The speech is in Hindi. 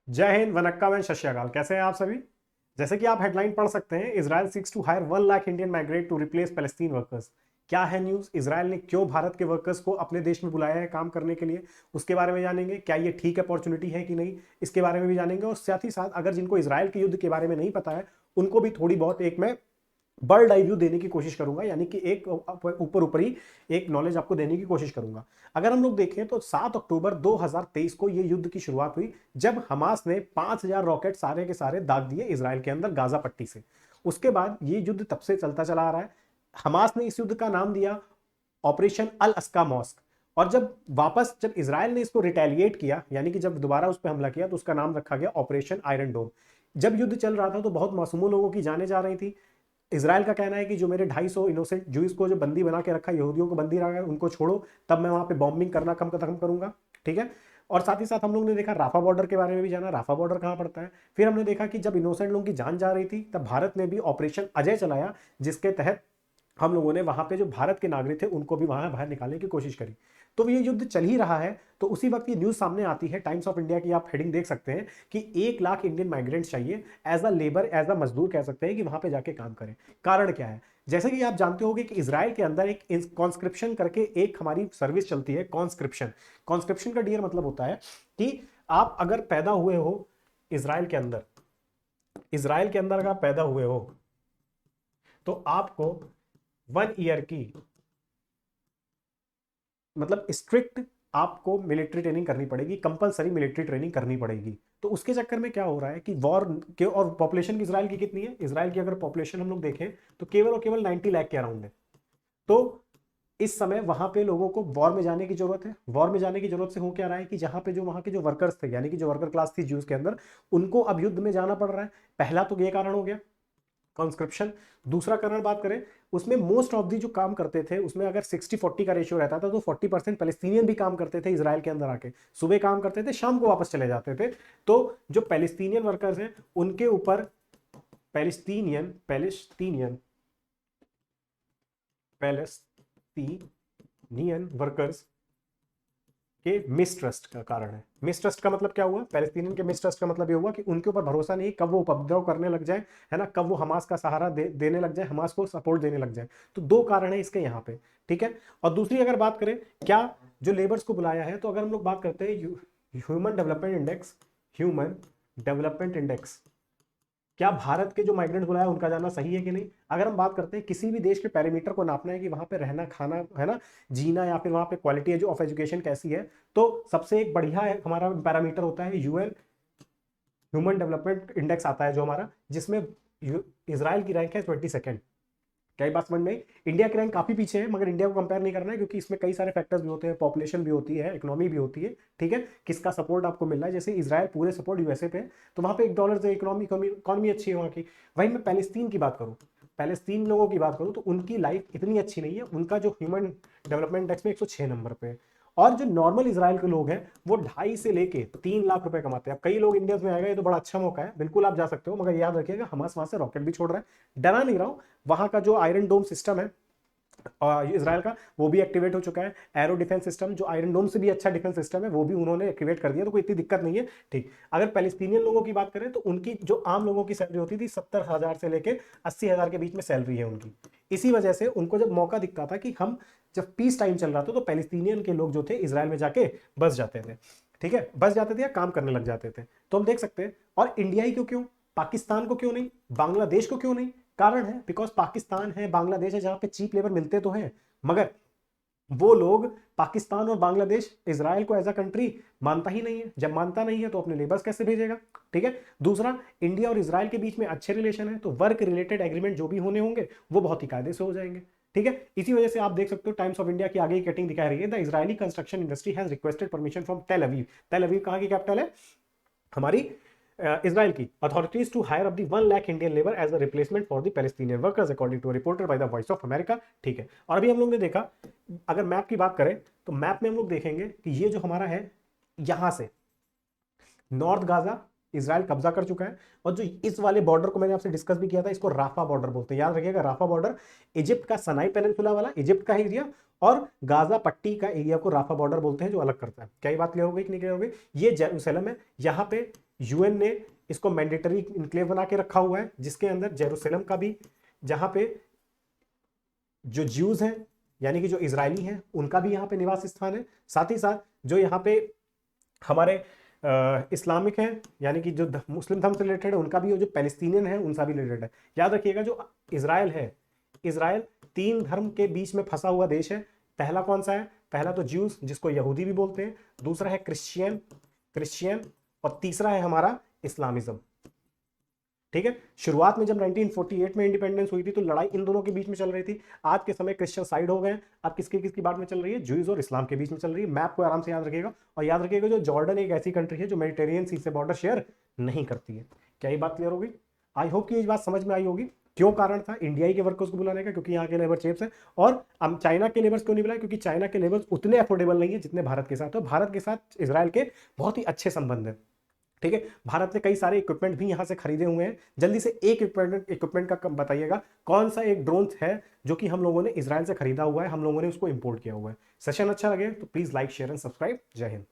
जय हिंद, वनक्का एंड सत श्री अकाल। कैसे हैं आप सभी? जैसे कि आप हेडलाइन पढ़ सकते हैं, Israel seeks to hire 1 lakh Indian migrate to replace Palestine workers. क्या है न्यूज? इजराइल ने क्यों भारत के वर्कर्स को अपने देश में बुलाया है काम करने के लिए, उसके बारे में जानेंगे। क्या ये ठीक अपॉर्चुनिटी है कि नहीं, इसके बारे में भी जानेंगे। और साथ ही साथ अगर जिनको इजराइल के युद्ध के बारे में नहीं पता है, उनको भी थोड़ी बहुत एक मैं बर्ड आई व्यू देने की कोशिश करूंगा, यानी कि एक ऊपर ऊपरी एक नॉलेज आपको देने की कोशिश करूंगा। अगर हम लोग देखें तो 7 अक्टूबर 2023 को ये युद्ध की शुरुआत हुई, जब हमास ने 5000 रॉकेट सारे के सारे दाग दिए इसराइल के अंदर गाजा पट्टी से। उसके बाद ये युद्ध तब से चलता चला आ रहा है। हमास ने इस युद्ध का नाम दिया ऑपरेशन अल अस्का मॉस्क। और जब इसराइल ने इसको रिटेलिएट किया, यानी कि जब दोबारा उस पर हमला किया, तो उसका नाम रखा गया ऑपरेशन आयरन डोम। जब युद्ध चल रहा था तो बहुत मासूमों लोगों की जानें जा रही थी। इसराइल का कहना है कि जो मेरे 250 इनोसेंट जूस को जो बंदी बना के रखा, यहूदियों को बंदी रखा है, उनको छोड़ो, तब मैं वहां पे बॉम्बिंग करना खत्म करूंगा। ठीक है। और साथ ही साथ हम लोग ने देखा राफा बॉर्डर के बारे में भी जाना, राफा बॉर्डर कहां पड़ता है। फिर हमने देखा कि जब इनोसेंट लोगों की जान जा रही थी, तब भारत ने भी ऑपरेशन अजय चलाया, जिसके तहत हम लोगों ने वहां पे जो भारत के नागरिक थे उनको भी वहां बाहर निकालने की कोशिश करी। तो ये युद्ध चल ही रहा है, तो उसी वक्त ये न्यूज सामने आती है। टाइम्स ऑफ इंडिया की आप हेडिंग देख सकते हैं कि 1 लाख इंडियन माइग्रेंट्स चाहिए as a labour, as a मजदूर कह सकते हैं, कि वहां पे जाके काम करें। कारण क्या है? जैसे कि आप जानते होंगे कि इसराइल के अंदर एक कॉन्स्क्रिप्शन करके एक हमारी सर्विस चलती है, कॉन्स्क्रिप्शन। कॉन्स्क्रिप्शन का डियर मतलब होता है कि आप अगर पैदा हुए हो इसराइल के अंदर, इसराइल के अंदर अगर आप पैदा हुए हो, तो आपको 1 ईयर की मतलब स्ट्रिक्ट आपको मिलिट्री ट्रेनिंग करनी पड़ेगी, कंपलसरी मिलिट्री ट्रेनिंग करनी पड़ेगी। तो उसके चक्कर में क्या हो रहा है कि वॉर के, और पॉपुलेशन की इसराइल की कितनी है? इसराइल की अगर पॉपुलेशन हम लोग देखें तो केवल और केवल 90 लाख के अराउंड है। तो इस समय वहां पे लोगों को वॉर में जाने की जरूरत है। वॉर में जाने की जरूरत से हो क्या रहा है कि जहां पे जो वहां के जो वर्कर्स थे, यानी कि जो वर्कर क्लास थी ज्यूज के अंदर, उनको अब युद्ध में जाना पड़ रहा है। पहला तो ये कारण हो गया कॉन्स्क्रिप्शन। दूसरा कारण बात करें, उसमें मोस्ट ऑफ दी जो काम करते थे, उसमें अगर 60-40 का रेशियो रहता था, तो 40% पैलेस्टीनियन भी काम करते थे इसराइल के अंदर आके। सुबह काम करते थे, शाम को वापस चले जाते थे। तो जो पैलेस्टीनियन वर्कर्स हैं उनके ऊपर पैलेस्टीनियन पैलेस्टीनियन पैलेस्टीनियन वर्कर्स के मिसट्रस्ट का कारण है। मिसट्रस्ट का मतलब क्या हुआ? पैलेस्टीनियन के मिसट्रस्ट का मतलब ये हुआ कि उनके ऊपर भरोसा नहीं, कब वो उपद्रव करने लग जाए, है ना, कब वो हमास का सहारा देने लग जाए, हमास को सपोर्ट देने लग जाए। तो दो कारण है इसके यहाँ पे। ठीक है। और दूसरी अगर बात करें क्या जो लेबर्स को बुलाया है, तो अगर हम लोग बात करते हैं human development index, human development index, क्या भारत के जो माइग्रेंट्स बुलाया उनका जाना सही है कि नहीं? अगर हम बात करते हैं किसी भी देश के पैरामीटर को नापना है कि वहां पे रहना खाना, है ना, जीना, या फिर वहां पे क्वालिटी ऑफ एजुकेशन कैसी है, तो सबसे एक बढ़िया है हमारा पैरामीटर होता है यूएन ह्यूमन डेवलपमेंट इंडेक्स आता है जो हमारा, जिसमें इसराइल की रैंक है 22nd। क्या ये बात समझ में आई? इंडिया की रैंक काफी पीछे है, मगर इंडिया को कंपेयर नहीं करना है, क्योंकि इसमें कई सारे फैक्टर्स भी होते हैं, पॉपुलेशन भी होती है, इकोनॉमी भी होती है। ठीक है। किसका सपोर्ट आपको मिल रहा है? जैसे इसराइल पूरे सपोर्ट यूएसए पे है, तो वहां पे $1 से इकोनॉमी अच्छी है वहां की। वहीं मैं पैलेस्तीन की बात करूं, पैलेस्तीन लोगों की बात करूं, तो उनकी लाइफ इतनी अच्छी नहीं है। उनका जो ह्यूमन डेवलपमेंट इंडेक्स में 106 नंबर पे है। और जो नॉर्मल इसराइल के लोग हैं, वो 2.5 से लेके 3 लाख रुपए कमाते हैं। अब कई लोग इंडिया में आएगा, ये तो बड़ा अच्छा मौका है, बिल्कुल आप जा सकते हो, मगर याद रखिएगा हमास वहां से रॉकेट भी छोड़ रहा है। डरा नहीं रहा हूं। वहां का जो आयरन डोम सिस्टम है इसराइल का, वो भी एक्टिवेट हो चुका है। एरो डिफेंस सिस्टम जो आयरन डोम से भी अच्छा डिफेंस सिस्टम है, वो भी उन्होंने एक्टिवेट कर दिया, तो कोई इतनी दिक्कत नहीं है। ठीक। अगर पैलेस्टीनियन लोगों की बात करें, तो उनकी जो आम लोगों की सैलरी होती थी 70,000 से लेकर 80,000 के बीच में सैलरी है उनकी। इसी वजह से उनको जब मौका दिखता था कि हम, जब पीस टाइम चल रहा था, तो पैलेस्टीनियन के लोग जो थे इसराइल में जाके बस जाते थे। ठीक है, बस जाते थे या काम करने लग जाते थे। तो हम देख सकते हैं। और इंडिया ही क्यों, पाकिस्तान को क्यों नहीं, बांग्लादेश को क्यों नहीं? कारण है बिकॉज पाकिस्तान है, बांग्लादेश है, जहां पे चीप लेबर मिलते तो हैं, मगर वो लोग, पाकिस्तान और बांग्लादेश, इसराइल को एज अ कंट्री मानता ही नहीं है। जब मानता नहीं है तो अपने लेबर्स कैसे भेजेगा? ठीक है। दूसरा, इंडिया और इसराइल के बीच में अच्छे रिलेशन है, तो वर्क रिलेटेड एग्रीमेंट जो भी होने होंगे वो बहुत ही कायदे से हो जाएंगे। ठीक है। इसी वजह से आप देख सकते हो टाइम्स ऑफ इंडिया की आगे की कटिंग दिखा रही है, the Israeli construction industry has requested permission from Tel Aviv. Tel Aviv कहां की कैपिटल है? हमारी इसराइल की। Authorities to hire up the 1 lakh Indian labour as a replacement for the Palestinian workers according to reported by the Voice of America. ठीक है। और अभी हम लोग ने देखा, अगर मैप की बात करें, तो मैप में हम लोग देखेंगे कि ये जो हमारा है, यहां से नॉर्थ गाजा इसराइल कब्जा कर चुका है। और जो इस वाले बॉर्डर को मैंने आपसे डिस्कस भी किया था, इसको राफा बॉर्डर बोलते हैं। याद रखिएगा, राफा बॉर्डर इजिप्ट का सनाई पेनिनसुला वाला इजिप्ट का एरिया, और गाजा पट्टी का एरिया को राफा बॉर्डर बोलते हैं, जो अलग करता है। क्या ये बात क्लियर हो गई कि नहीं क्लियर हो गई? ये जेरूसलम है, यहाँ पे यूएन ने इसको मैंडेटरी इनक्लेव बना के रखा हुआ है, जिसके अंदर जेरूसलम का भी, जहां पे जो ज्यूज हैं यानी कि जो इजरायली हैं उनका भी यहाँ पे निवास स्थान है, साथ ही साथ जो यहाँ पे हमारे इस्लामिक हैं यानी कि जो मुस्लिम धर्म से रिलेटेड है उनका भी, और जो पैलेस्टीनियन है उनका भी रिलेटेड है। याद रखिएगा जो इजराइल है, इजराइल 3 धर्म के बीच में फंसा हुआ देश है। पहला कौन सा है? पहला तो ज्यूज जिसको यहूदी भी बोलते हैं, दूसरा है क्रिश्चियन और तीसरा है हमारा इस्लामिज्म। ठीक है, शुरुआत में जब 1948 में इंडिपेंडेंस हुई थी तो लड़ाई इन दोनों के बीच में चल रही थी। आज के समय क्रिश्चियन साइड हो गए, अब किसकी बात में चल रही है? ज्यूज और इस्लाम के बीच में चल रही है। मैप को आराम से याद रखिएगा, और याद रखिएगा जो जॉर्डन एक ऐसी कंट्री है जो मेडिटेरियन सी से बॉर्डर शेयर नहीं करती है। क्या ये बात क्लियर होगी? आई होप कि ये बात समझ में आई होगी क्यों कारण था इंडियाई के वर्कर्स को बुलाने का, क्योंकि यहाँ के लेबर चेप्स है। और हम चाइना के लेबर्स क्यों नहीं बुलाए? क्योंकि चाइना के लेबर्स उतने अफोर्डेबल नहीं है जितने भारत के साथ, तो भारत के साथ इजराइल के बहुत ही अच्छे संबंध है। ठीक है, भारत ने कई सारे इक्विपमेंट भी यहां से खरीदे हुए हैं। जल्दी से एक इक्विपमेंट का बताइएगा, कौन सा एक ड्रोन है जो कि हम लोगों ने इजराइल से खरीदा हुआ है, हम लोगों ने उसको इंपोर्ट किया हुआ है। सेशन अच्छा लगे तो please like share and subscribe. जय हिंद।